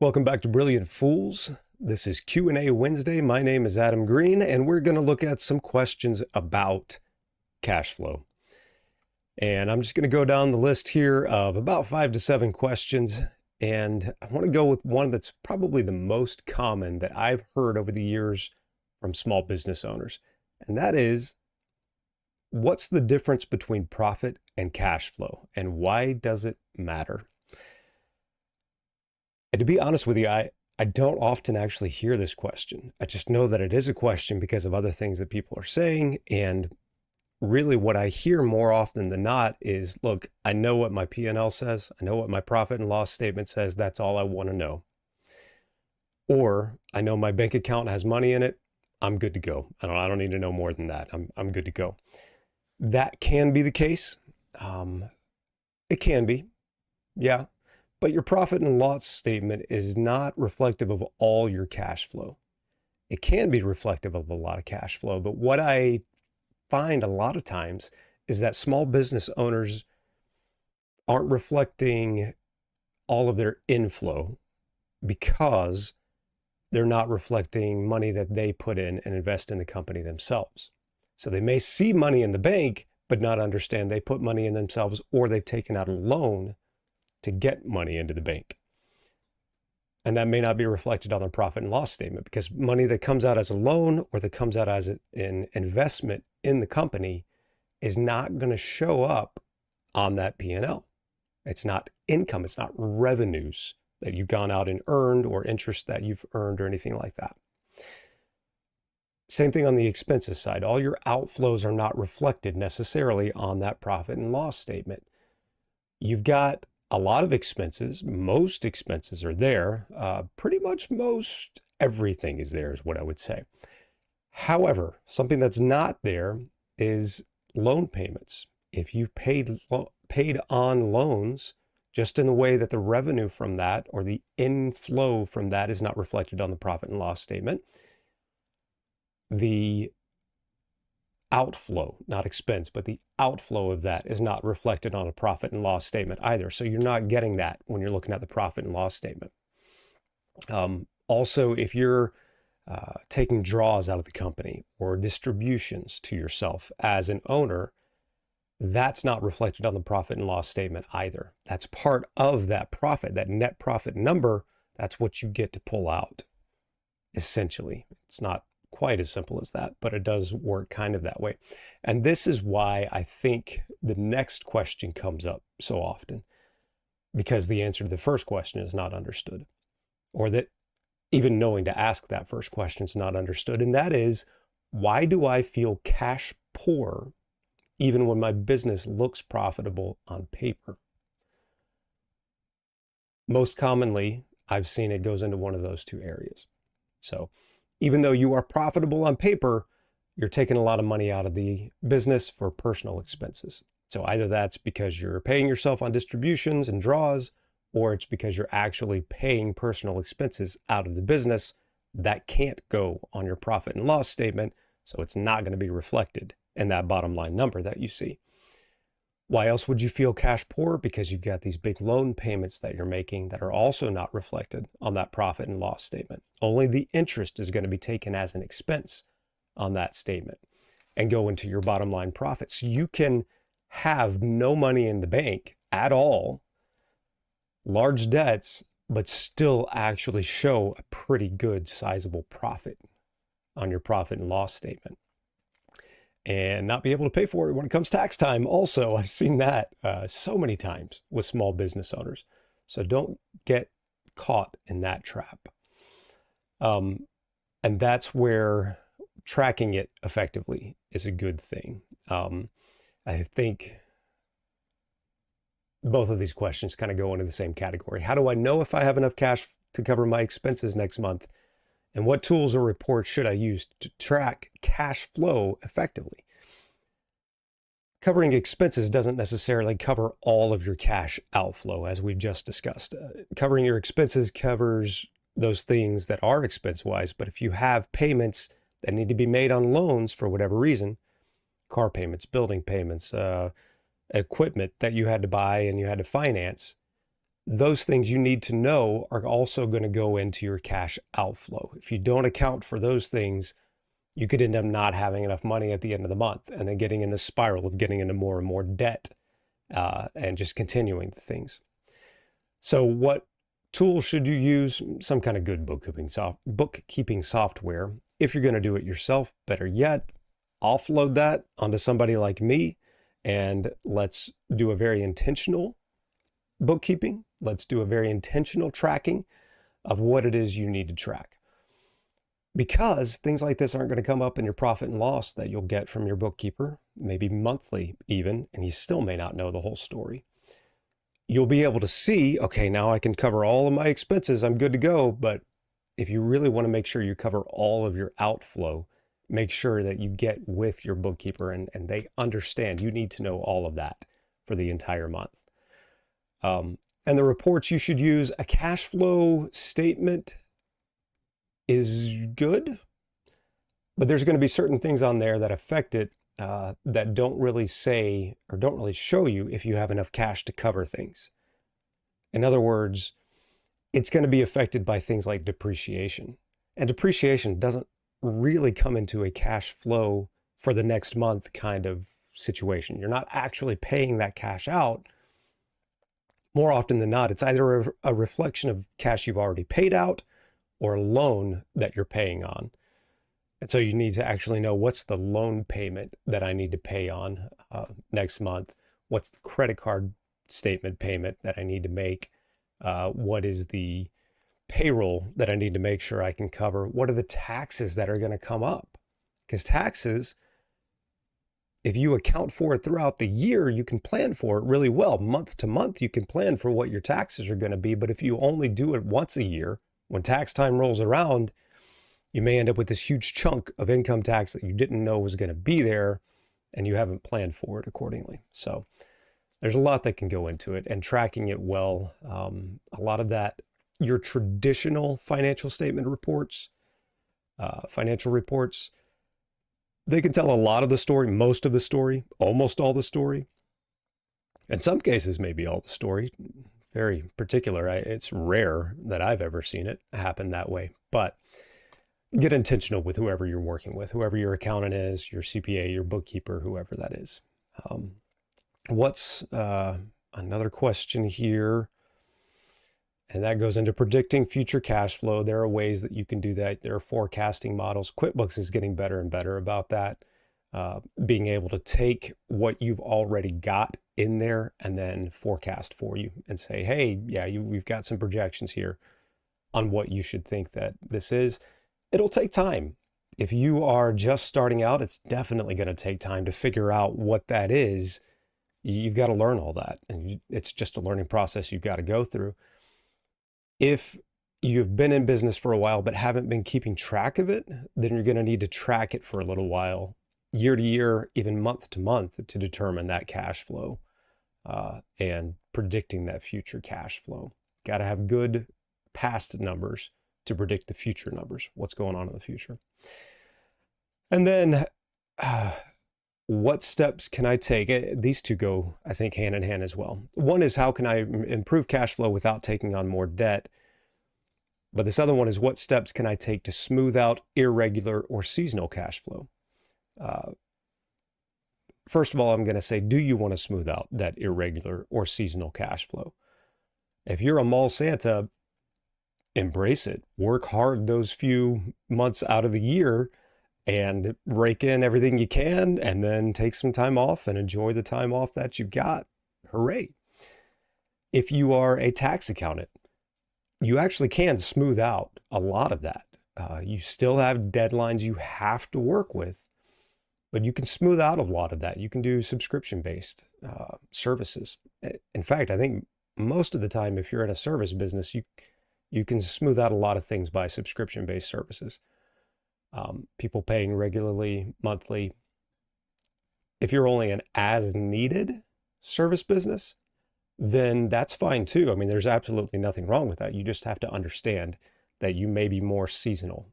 Welcome back to Brilliant Fools. This is Q&A Wednesday. My name is Adam Green, and we're going to look at some questions about cash flow. And I'm just going to go down the list here of about 5 to 7 questions. And I want to go with one that's probably the most common that I've heard over the years from small business owners. And that is, what's the difference between profit and cash flow? And why does it matter? And to be honest with you, I don't often actually hear this question. I just know that it is a question because of other things that people are saying. And really what I hear more often than not is, look, I know what my P&L says. I know what my profit and loss statement says. That's all I want to know. Or I know my bank account has money in it. I'm good to go. I don't need to know more than that. I'm good to go. That can be the case. It can be. Yeah. But your profit and loss statement is not reflective of all your cash flow. It can be reflective of a lot of cash flow, but what I find a lot of times is that small business owners aren't reflecting all of their inflow because they're not reflecting money that they put in and invest in the company themselves. So they may see money in the bank, but not understand they put money in themselves, or they've taken out a loan to get money into the bank. And that may not be reflected on the profit and loss statement, because money that comes out as a loan or that comes out as an investment in the company is not going to show up on that P&L. It's not income. It's not revenues that you've gone out and earned, or interest that you've earned, or anything like that. Same thing on the expenses side. All your outflows are not reflected necessarily on that profit and loss statement. You've got a lot of expenses. Most expenses are there. Pretty much most everything is there, is what I would say. However, something that's not there is loan payments. If you've paid on loans, just in the way that the revenue from that, or the inflow from that, is not reflected on the profit and loss statement, the outflow, not expense, but the outflow of that is not reflected on a profit and loss statement either. So you're not getting that when you're looking at the profit and loss statement. Also, if you're taking draws out of the company or distributions to yourself as an owner, that's not reflected on the profit and loss statement either. That's part of that profit, that net profit number. That's what you get to pull out, essentially. It's not quite as simple as that, but it does work kind of that way. And this is why I think the next question comes up so often, because the answer to the first question is not understood, or that even knowing to ask that first question is not understood. And that is, why do I feel cash poor even when my business looks profitable on paper? Most commonly, I've seen it goes into one of those two areas. So even though you are profitable on paper, you're taking a lot of money out of the business for personal expenses. So either that's because you're paying yourself on distributions and draws, or it's because you're actually paying personal expenses out of the business that can't go on your profit and loss statement. So it's not going to be reflected in that bottom line number that you see. Why else would you feel cash poor? Because you've got these big loan payments that you're making that are also not reflected on that profit and loss statement. Only the interest is going to be taken as an expense on that statement and go into your bottom line profit. So you can have no money in the bank at all, large debts, but still actually show a pretty good sizable profit on your profit and loss statement, and not be able to pay for it when it comes tax time. Also, I've seen that so many times with small business owners. So don't get caught in that trap. And that's where tracking it effectively is a good thing. I think both of these questions kind of go into the same category. How do I know if I have enough cash to cover my expenses next month? And what tools or reports should I use to track cash flow effectively? Covering expenses doesn't necessarily cover all of your cash outflow, as we've just discussed. Covering your expenses covers those things that are expense-wise, but if you have payments that need to be made on loans for whatever reason, car payments, building payments, equipment that you had to buy and you had to finance, those things you need to know are also going to go into your cash outflow. If you don't account for those things, you could end up not having enough money at the end of the month and then getting in the spiral of getting into more and more debt and just continuing the things. So what tools should you use? Some kind of good bookkeeping software. If you're going to do it yourself, better yet, offload that onto somebody like me, and let's do a very intentional bookkeeping. Let's do a very intentional tracking of what it is you need to track. Because things like this aren't going to come up in your profit and loss that you'll get from your bookkeeper, maybe monthly even, and you still may not know the whole story. You'll be able to see, okay, now I can cover all of my expenses, I'm good to go. But if you really want to make sure you cover all of your outflow, make sure that you get with your bookkeeper and they understand you need to know all of that for the entire month. And the reports you should use, a cash flow statement is good, but there's going to be certain things on there that affect it that don't really say or don't really show you if you have enough cash to cover things. In other words, it's going to be affected by things like depreciation. And depreciation doesn't really come into a cash flow for the next month kind of situation. You're not actually paying that cash out. More often than not, it's either a reflection of cash you've already paid out or a loan that you're paying on. And so you need to actually know, what's the loan payment that I need to pay on next month? What's the credit card statement payment that I need to make? What is the payroll that I need to make sure I can cover? What are the taxes that are going to come up? Because taxes, if you account for it throughout the year, you can plan for it really well. Month to month, you can plan for what your taxes are going to be. But if you only do it once a year, when tax time rolls around, you may end up with this huge chunk of income tax that you didn't know was going to be there, and you haven't planned for it accordingly. So there's a lot that can go into it, and tracking it well. A lot of that, your traditional financial statement reports, financial reports, they can tell a lot of the story, most of the story, almost all the story. In some cases, maybe all the story. Very particular. It's rare that I've ever seen it happen that way. But get intentional with whoever you're working with, whoever your accountant is, your CPA, your bookkeeper, whoever that is. What's another question here? And that goes into predicting future cash flow. There are ways that you can do that. There are forecasting models. QuickBooks is getting better and better about that. Being able to take what you've already got in there and then forecast for you and say, hey, yeah, we've got some projections here on what you should think that this is. It'll take time. If you are just starting out, it's definitely going to take time to figure out what that is. You've got to learn all that. And it's just a learning process you've got to go through. If you've been in business for a while but haven't been keeping track of it, then you're going to need to track it for a little while, year to year, even month to month, to determine that cash flow and predicting that future cash flow. Got to have good past numbers to predict the future numbers, what's going on in the future. And then what steps can I take? These two go, I think, hand in hand as well. One is, how can I improve cash flow without taking on more debt? But this other one is, what steps can I take to smooth out irregular or seasonal cash flow? First of all, I'm going to say, do you want to smooth out that irregular or seasonal cash flow? If you're a mall Santa, embrace it. Work hard those few months out of the year and rake in everything you can, and then take some time off and enjoy the time off that you've got. Hooray. If you are a tax accountant, you actually can smooth out a lot of that. You still have deadlines you have to work with, but you can smooth out a lot of that. You can do subscription-based services. In fact, I think most of the time, if you're in a service business, you can smooth out a lot of things by subscription-based services. People paying regularly, monthly. If you're only an as-needed service business, then that's fine too. I mean, there's absolutely nothing wrong with that. You just have to understand that you may be more seasonal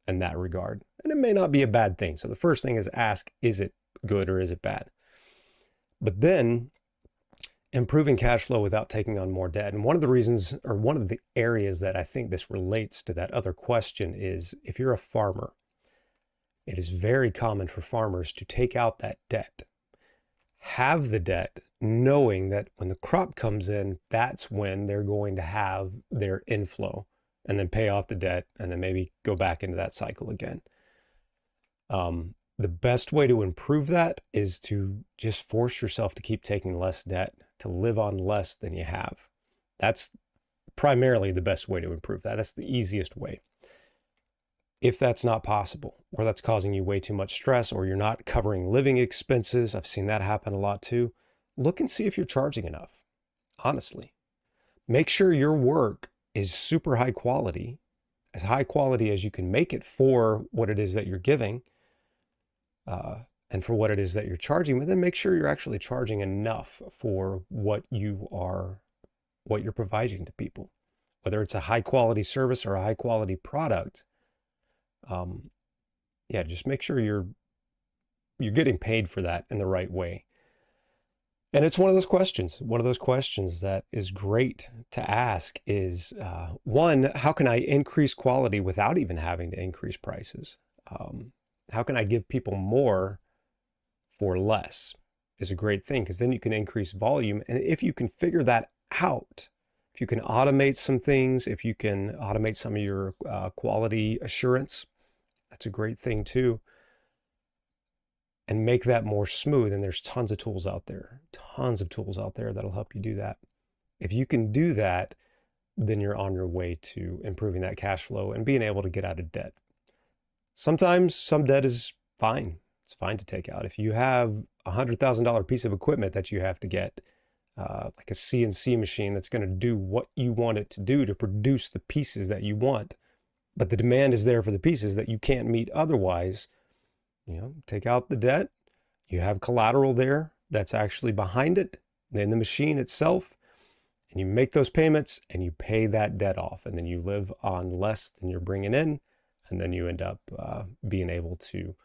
in that regard. And it may not be a bad thing. So the first thing is ask, is it good or is it bad? But then improving cash flow without taking on more debt. And one of the reasons, or one of the areas that I think this relates to that other question is if you're a farmer, it is very common for farmers to take out that debt, have the debt, knowing that when the crop comes in, that's when they're going to have their inflow, and then pay off the debt and then maybe go back into that cycle again. The best way to improve that is to just force yourself to keep taking less debt, to live on less than you have. That's primarily the best way to improve that. That's the easiest way. If that's not possible, or that's causing you way too much stress, or you're not covering living expenses, I've seen that happen a lot too, look and see if you're charging enough. Honestly, make sure your work is super high quality as you can make it for what it is that you're giving, and for what it is that you're charging, but then make sure you're actually charging enough for what you're providing to people, whether it's a high quality service or a high quality product. Yeah, just make sure you're getting paid for that in the right way. And it's one of those questions that is great to ask is, one, how can I increase quality without even having to increase prices? How can I give people more for less is a great thing, because then you can increase volume. And if you can figure that out, if you can automate some things, if you can automate some of your quality assurance, that's a great thing too. And make that more smooth. And there's tons of tools out there that'll help you do that. If you can do that, then you're on your way to improving that cash flow and being able to get out of debt. Sometimes some debt is fine. It's fine to take out. If you have a $100,000 piece of equipment that you have to get, like a CNC machine that's going to do what you want it to do to produce the pieces that you want, but the demand is there for the pieces that you can't meet otherwise, take out the debt. You have collateral there that's actually behind it, then the machine itself, and you make those payments and you pay that debt off, and then you live on less than you're bringing in, and then you end up being able to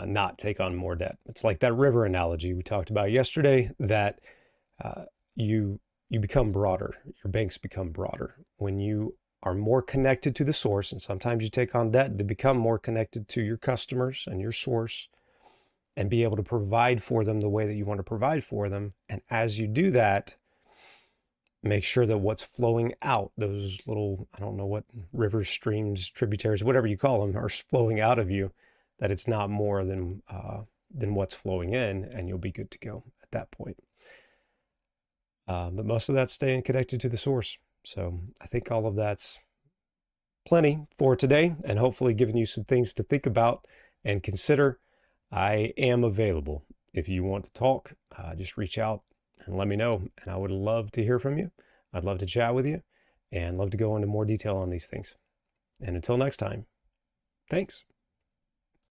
not take on more debt. It's like that river analogy we talked about yesterday, that you become broader. Your banks become broader when you are more connected to the source. And sometimes you take on debt to become more connected to your customers and your source, and be able to provide for them the way that you want to provide for them. And as you do that, make sure that what's flowing out, those little, I don't know what, rivers, streams, tributaries, whatever you call them, are flowing out of you, that it's not more than what's flowing in, and you'll be good to go at that point. But most of that's staying connected to the source. So I think all of that's plenty for today, and hopefully giving you some things to think about and consider. I am available. If you want to talk, just reach out and let me know. And I would love to hear from you. I'd love to chat with you and love to go into more detail on these things. And until next time, thanks.